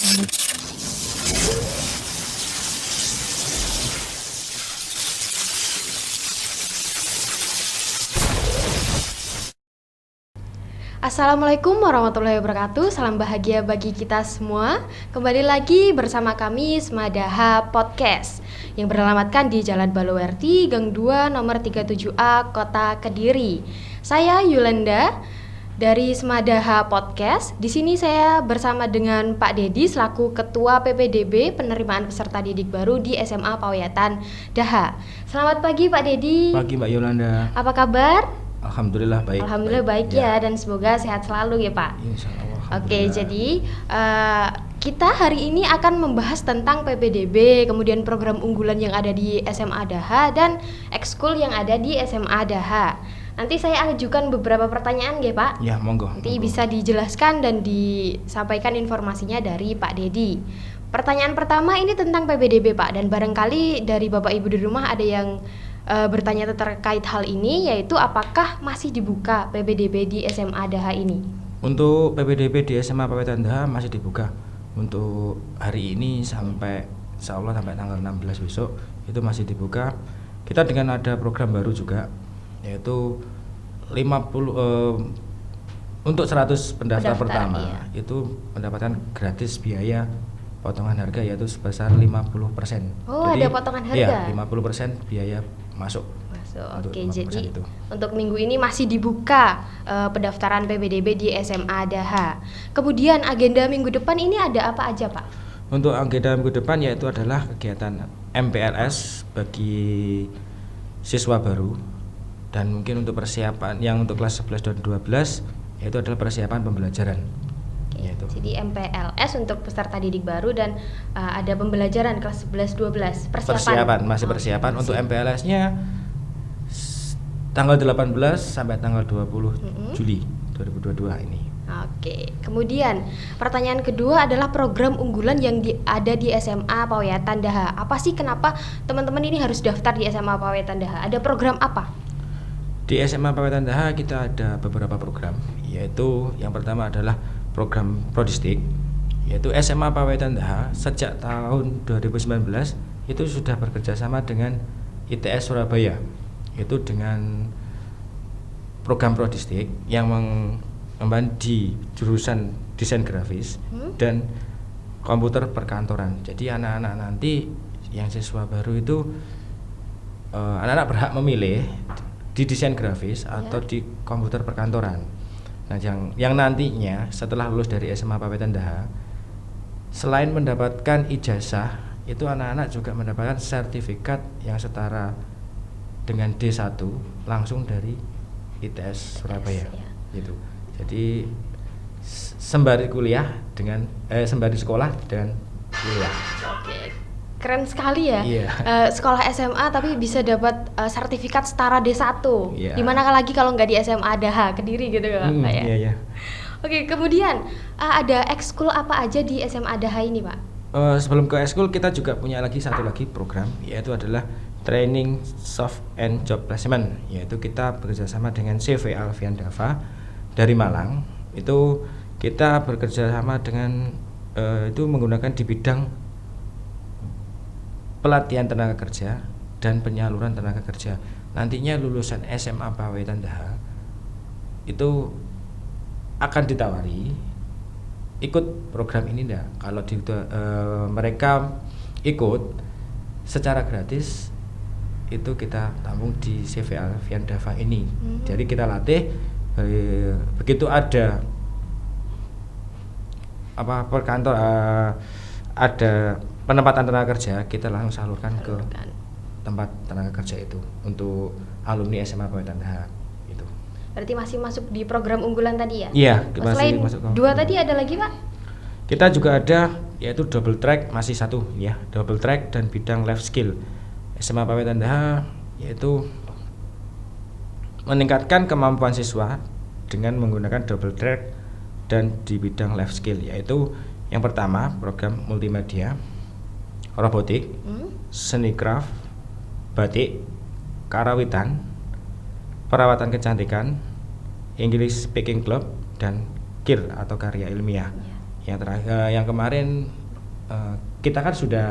Assalamualaikum warahmatullahi wabarakatuh. Salam bahagia bagi kita semua. Kembali lagi bersama kami Smadaha Podcast yang beralamatkan di Jalan Balowerti, Gang 2, nomor 37A, Kota Kediri. Saya Yulanda dari Smadaha Podcast. Di sini saya bersama dengan Pak Dedi selaku Ketua PPDB Penerimaan Peserta Didik Baru di SMA Pawiyatan Daha. Selamat pagi Pak Dedi. Pagi Mbak Yolanda. Apa kabar? Alhamdulillah baik. Alhamdulillah baik ya, dan semoga sehat selalu ya Pak. Insya Allah. Oke, jadi kita hari ini akan membahas tentang PPDB, kemudian program unggulan yang ada di SMA Daha dan ekskul yang ada di SMA Daha. Nanti saya ajukan beberapa pertanyaan ya Pak. Ya, monggo. Nanti bisa dijelaskan dan disampaikan informasinya dari Pak Dedi. Pertanyaan pertama ini tentang PPDB Pak, dan barangkali dari Bapak Ibu di rumah ada yang bertanya terkait hal ini, yaitu apakah masih dibuka PPDB di SMA Daha ini? Untuk PPDB di SMA Pawiyatan Daha masih dibuka untuk hari ini sampai insya Allah sampai tanggal 16 besok itu masih dibuka. Kita dengan ada program baru juga, yaitu 50 untuk 100 pendaftar pertama iya. itu mendapatkan gratis biaya potongan harga, yaitu sebesar 50%. Oh, Jadi, ada potongan harga? Iya, 50% biaya masuk. Oke, jadi itu. Untuk minggu ini masih dibuka pendaftaran PPDB di SMA Daha. Kemudian agenda minggu depan ini ada apa aja Pak? Untuk agenda minggu depan yaitu adalah kegiatan MPLS bagi siswa baru, dan mungkin untuk persiapan yang untuk kelas 11 dan 12 yaitu adalah persiapan pembelajaran. Yaitu. Jadi MPLS untuk peserta didik baru dan ada pembelajaran kelas 11 12 Persiapan masih persiapan. Untuk MPLS-nya tanggal 18 sampai tanggal 20 Juli 2022 ini. Oke. Kemudian pertanyaan kedua adalah program unggulan yang ada di SMA Pawiyatan Daha. Apa sih, kenapa teman-teman ini harus daftar di SMA Pawiyatan Daha? Ada program apa? Di SMA Pawiyatan Daha kita ada beberapa program, yaitu yang pertama adalah program Prodistik, yaitu SMA Pawiyatan Daha sejak tahun 2019 itu sudah bekerja sama dengan ITS Surabaya, yaitu dengan program Prodistik yang mengemban di jurusan desain grafis dan komputer perkantoran. Jadi anak-anak nanti yang siswa baru itu anak-anak berhak memilih di desain grafis atau di komputer perkantoran. Nah, yang nantinya setelah lulus dari SMA Pawiyatan Daha, selain mendapatkan ijazah, itu anak-anak juga mendapatkan sertifikat yang setara dengan D1 langsung dari ITS Surabaya. Gitu. Jadi sembari kuliah dengan sembari sekolah dan kuliah. Oke. Keren sekali ya. Iya. Sekolah SMA tapi bisa dapat sertifikat setara D1. Iya. Dimana lagi kalau nggak di SMA Daha Kediri gitu Pak ya. Iya. Oke, kemudian ada ekskul apa aja di SMA Daha ini Pak? Sebelum ke ekskul kita juga punya satu lagi program, yaitu adalah Training Soft and Job Placement, yaitu kita bekerjasama dengan CV Alfian Dava dari Malang. Itu kita bekerjasama dengan itu menggunakan di bidang pelatihan tenaga kerja dan penyaluran tenaga kerja. Nantinya lulusan SMA Pawiyatan Daha itu akan ditawari ikut program ini enggak. Kalau mereka ikut secara gratis, itu kita tampung di CV Alfian Dava ini. Jadi kita latih begitu ada perkantor ada penempatan tenaga kerja, kita langsung salurkan ke tempat tenaga kerja itu untuk alumni SMA Pawiyatan Daha itu. Berarti masih masuk di program unggulan tadi ya? Iya, Selain masih masuk. Dua tadi ada lagi Pak? Kita juga ada yaitu double track, masih satu ya, double track dan bidang life skill. SMA Pawiyatan Daha yaitu meningkatkan kemampuan siswa dengan menggunakan double track dan di bidang life skill, yaitu yang pertama program multimedia, robotik, seni craft, batik, karawitan, perawatan kecantikan, English Speaking Club, dan KIR atau karya ilmiah. Yang terakhir, yang kemarin kita kan sudah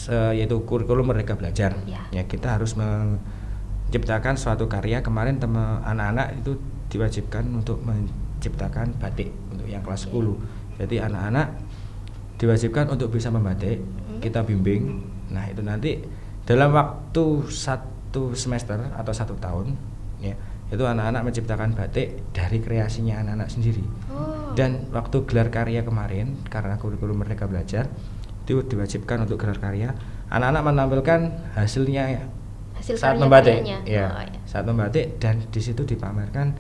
yaitu kurikulum Merdeka Belajar. Ya, kita harus menciptakan suatu karya. Kemarin anak-anak itu diwajibkan untuk menciptakan batik untuk yang kelas 10. Jadi anak-anak diwajibkan untuk bisa membatik. Kita bimbing. Nah, itu nanti dalam waktu 1 semester atau 1 tahun, ya, itu anak-anak menciptakan batik dari kreasinya anak-anak sendiri. Dan waktu gelar karya kemarin, karena kurikulum Merdeka Belajar itu diwajibkan untuk gelar karya, anak-anak menampilkan hasilnya saat membatik, saat membatik, dan di situ dipamerkan.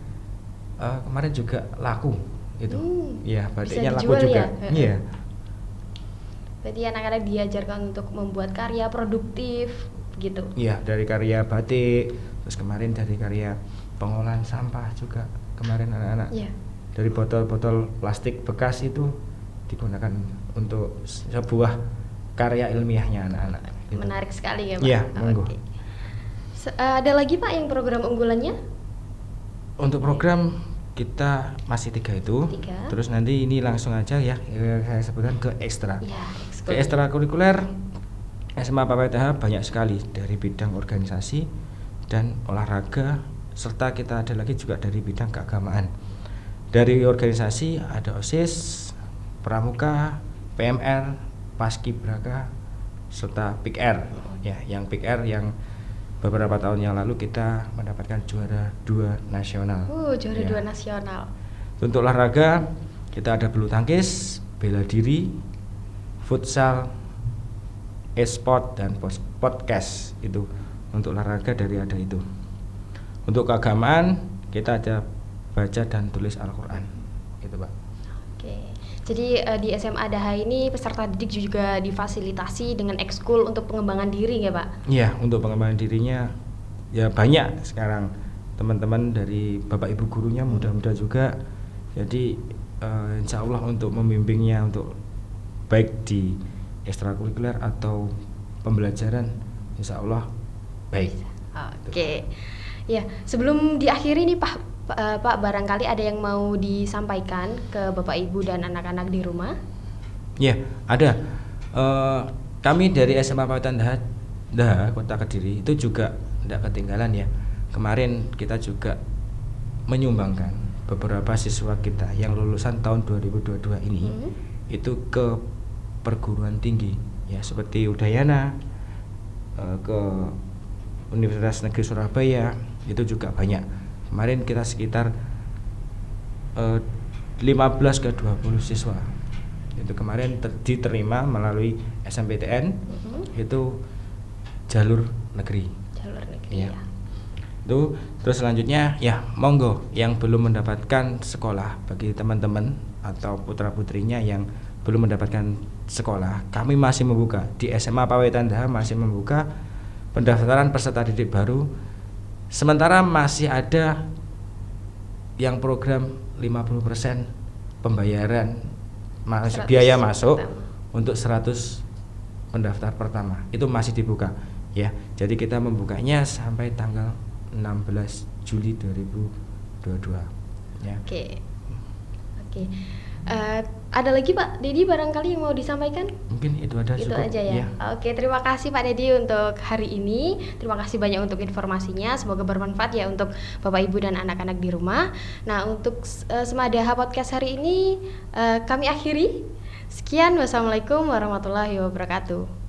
Kemarin juga laku itu, ya, batiknya laku juga. Iya. Berarti anak-anak diajarkan untuk membuat karya produktif, gitu. Iya, dari karya batik, terus kemarin dari karya pengolahan sampah juga kemarin anak-anak. Dari botol-botol plastik bekas itu digunakan untuk sebuah karya ilmiahnya anak-anak. Gitu. Menarik sekali ya Pak. Iya, monggo. Okay. Ada lagi Pak yang program unggulannya? Untuk program kita masih 3 itu. 3. Terus nanti ini langsung aja ya saya sebutkan ke ekstra. Ke ekstrakurikuler SMA PAWTH banyak sekali dari bidang organisasi dan olahraga, serta kita ada lagi juga dari bidang keagamaan. Dari organisasi ada OSIS, Pramuka, PMR, Paskibraka, serta PIKR. Ya, yang PIKR yang beberapa tahun yang lalu kita mendapatkan juara 2 nasional. Juara 2 nasional. Untuk olahraga kita ada bulu tangkis, bela diri, futsal, e-sport, dan podcast. Itu untuk olahraga dari ada itu. Untuk keagamaan kita ada baca dan tulis Al-Quran. Gitu Pak. Oke. Jadi di SMA Daha ini peserta didik juga difasilitasi dengan ekskul untuk pengembangan diri ya Pak? Iya, untuk pengembangan dirinya ya banyak sekarang teman-teman dari Bapak Ibu gurunya muda-muda juga. Jadi insya Allah untuk membimbingnya untuk baik di ekstrakurikuler atau pembelajaran insya Allah baik. Oke. Ya, sebelum diakhiri nih Pak, barangkali ada yang mau disampaikan ke Bapak Ibu dan anak-anak di rumah? Ya, ada. Kami dari SMA PAWTH Daha Kota Kediri itu juga tidak ketinggalan ya. Kemarin kita juga menyumbangkan beberapa siswa kita yang lulusan tahun 2022 ini itu ke perguruan tinggi ya, seperti Udayana, ke Universitas Negeri Surabaya, itu juga banyak. Kemarin kita sekitar 15 ke 20 siswa. Itu kemarin diterima melalui SMPTN, itu jalur negeri. Jalur negeri ya. Itu terus selanjutnya ya monggo yang belum mendapatkan sekolah, bagi teman-teman atau putra-putrinya yang belum mendapatkan sekolah, kami masih membuka di SMA PAWTH Daha masih membuka pendaftaran peserta didik baru. Sementara masih ada yang program 50% pembayaran biaya masuk untuk 100 pendaftar pertama. Itu masih dibuka ya. Jadi kita membukanya sampai tanggal 16 Juli 2022 ya. Oke. Ada lagi Pak Dedi barangkali yang mau disampaikan? Mungkin itu aja ya. Oke, terima kasih Pak Dedi untuk hari ini. Terima kasih banyak untuk informasinya. Semoga bermanfaat ya untuk Bapak Ibu dan anak-anak di rumah. Nah, untuk Semadaha Podcast hari ini kami akhiri. Sekian, wassalamualaikum warahmatullahi wabarakatuh.